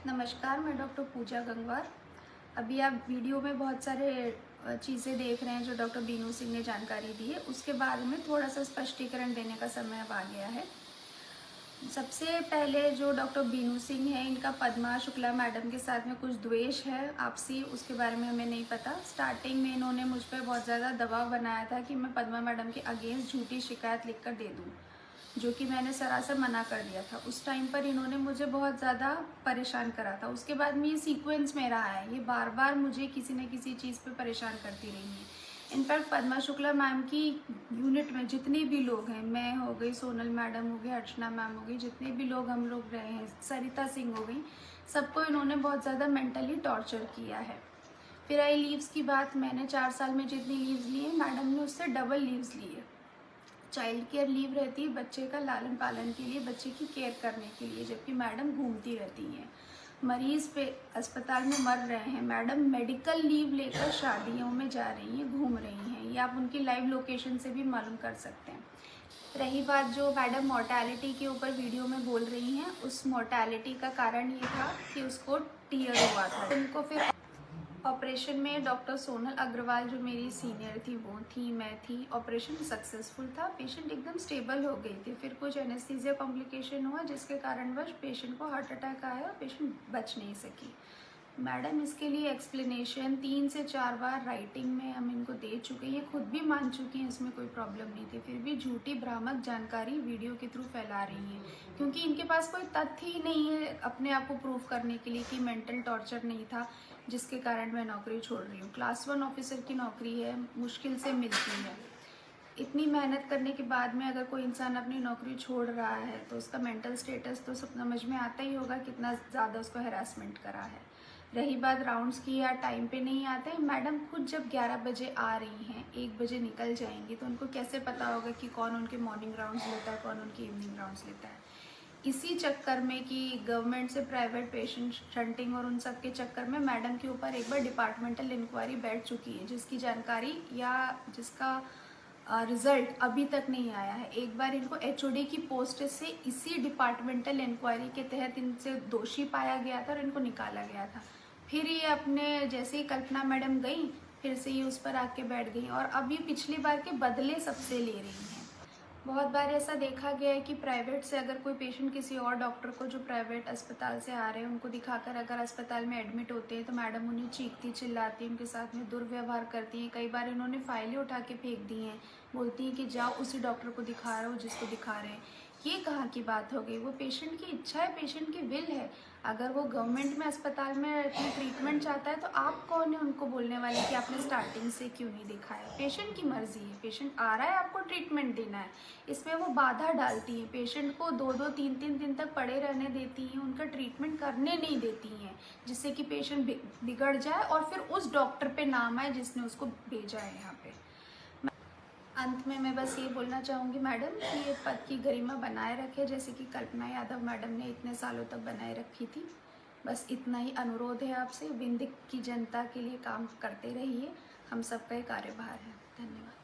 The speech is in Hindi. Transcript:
नमस्कार, मैं डॉक्टर पूजा गंगवार। अभी आप वीडियो में बहुत सारे चीज़ें देख रहे हैं जो डॉक्टर बीनू सिंह ने जानकारी दी है, उसके बारे में थोड़ा सा स्पष्टीकरण देने का समय अब आ गया है। सबसे पहले जो डॉक्टर बीनू सिंह है, इनका पद्मा शुक्ला मैडम के साथ में कुछ द्वेष है आपसी, उसके बारे में हमें नहीं पता। स्टार्टिंग में इन्होंने मुझ पर बहुत ज़्यादा दबाव बनाया था कि मैं पद्मा मैडम के अगेंस्ट झूठी शिकायत लिख कर दे दूँ, जो कि मैंने सरासर मना कर दिया था। उस टाइम पर इन्होंने मुझे बहुत ज़्यादा परेशान करा था। उसके बाद में ये सीक्वेंस में रहा है, ये बार बार मुझे किसी न किसी चीज़ पे परेशान करती रही है। इनफैक्ट पद्मा शुक्ला मैम की यूनिट में जितने भी लोग हैं, मैं हो गई, सोनल मैडम हो गई, अर्चना मैम हो गई, जितने भी लोग हम लोग रहे हैं, सरिता सिंह हो गई, सबको इन्होंने बहुत ज़्यादा मेंटली टॉर्चर किया है। फिर आई लीव्स की बात, मैंने 4 साल में जितनी लीव्स ली है, मैडम ने उससे डबल लीव्स ली है। चाइल्ड केयर लीव रहती है बच्चे का लालन पालन के लिए, बच्चे की केयर करने के लिए, जबकि मैडम घूमती रहती हैं, मरीज पे अस्पताल में मर रहे हैं, मैडम मेडिकल लीव लेकर शादियों में जा रही हैं, घूम रही हैं। ये आप उनकी लाइव लोकेशन से भी मालूम कर सकते हैं। रही बात जो मैडम मोर्टेलिटी के ऊपर वीडियो में बोल रही हैं, उस मोर्टेलिटी का कारण ये था कि उसको टीयर हुआ था। उनको फिर ऑपरेशन में डॉक्टर सोनल अग्रवाल जो मेरी सीनियर थी, वो थी, मैं थी। ऑपरेशन सक्सेसफुल था, पेशेंट एकदम स्टेबल हो गई थी। फिर कुछ एनेस्थीसिया कॉम्प्लिकेशन हुआ जिसके कारणवश पेशेंट को हार्ट अटैक आया, पेशेंट बच नहीं सकी। मैडम इसके लिए एक्सप्लेनेशन 3 से 4 बार राइटिंग में हम इनको दे चुके हैं, ये खुद भी मान चुकी हैं इसमें कोई प्रॉब्लम नहीं थी, फिर भी झूठी भ्रामक जानकारी वीडियो के थ्रू फैला रही हैं, क्योंकि इनके पास कोई तथ्य ही नहीं है अपने आप को प्रूव करने के लिए कि मेंटल टॉर्चर नहीं था जिसके कारण मैं नौकरी छोड़ रही हूँ। क्लास 1 ऑफिसर की नौकरी है, मुश्किल से मिलती है। इतनी मेहनत करने के बाद में अगर कोई इंसान अपनी नौकरी छोड़ रहा है तो उसका मेंटल स्टेटस तो सब समझ में आता ही होगा, कितना ज़्यादा उसको हैरासमेंट करा है। रही बात राउंड्स की, या टाइम पे नहीं आते, मैडम खुद जब 11 बजे आ रही हैं, 1 बजे निकल जाएंगी, तो उनको कैसे पता होगा कि कौन उनके मॉर्निंग राउंड्स लेता है, कौन उनके इवनिंग राउंड्स लेता है। इसी चक्कर में कि गवर्नमेंट से प्राइवेट पेशेंट शंटिंग और उन सब के चक्कर में मैडम के ऊपर एक बार डिपार्टमेंटल इंक्वायरी बैठ चुकी है, जिसकी जानकारी या जिसका रिजल्ट अभी तक नहीं आया है। एक बार इनको एचओडी की पोस्ट से इसी डिपार्टमेंटल इंक्वायरी के तहत इनसे दोषी पाया गया था और इनको निकाला गया था। फिर ये अपने जैसे ही कल्पना मैडम गई, फिर से ये उस पर आके बैठ गई और अब ये पिछली बार के बदले सबसे ले रही हैं। बहुत बार ऐसा देखा गया है कि प्राइवेट से अगर कोई पेशेंट किसी और डॉक्टर को जो प्राइवेट अस्पताल से आ रहे हैं उनको दिखाकर अगर अस्पताल में एडमिट होते हैं, तो मैडम उन्हें चीखती चिल्लाती, उनके साथ में दुर्व्यवहार करती हैं। कई बार इन्होंने फाइलें उठा के फेंक दी हैं, बोलती हैं कि जाओ उसी डॉक्टर को दिखा रहे हो जिसको दिखा रहे हैं। ये कहाँ की बात हो गई? वो पेशेंट की इच्छा है, पेशेंट की विल है। अगर वो गवर्नमेंट में अस्पताल में अपनी ट्रीटमेंट चाहता है तो आप कौन है उनको बोलने वाले कि आपने स्टार्टिंग से क्यों नहीं दिखाया? पेशेंट की मर्जी है, पेशेंट आ रहा है, आपको ट्रीटमेंट देना है। इसमें वो बाधा डालती हैं, पेशेंट को 2-2 3-3 दिन तक पड़े रहने देती हैं, उनका ट्रीटमेंट करने नहीं देती हैं, जिससे कि पेशेंट बिगड़ जाए और फिर उस डॉक्टर पे नाम आए जिसने उसको भेजा है यहाँ पे। अंत में मैं बस ये बोलना चाहूँगी मैडम कि ये पद की गरिमा बनाए रखे, जैसे कि कल्पना यादव मैडम ने इतने सालों तक बनाए रखी थी। बस इतना ही अनुरोध है आपसे, विंध्य की जनता के लिए काम करते रहिए, हम सबका एक कार्यभार है। धन्यवाद।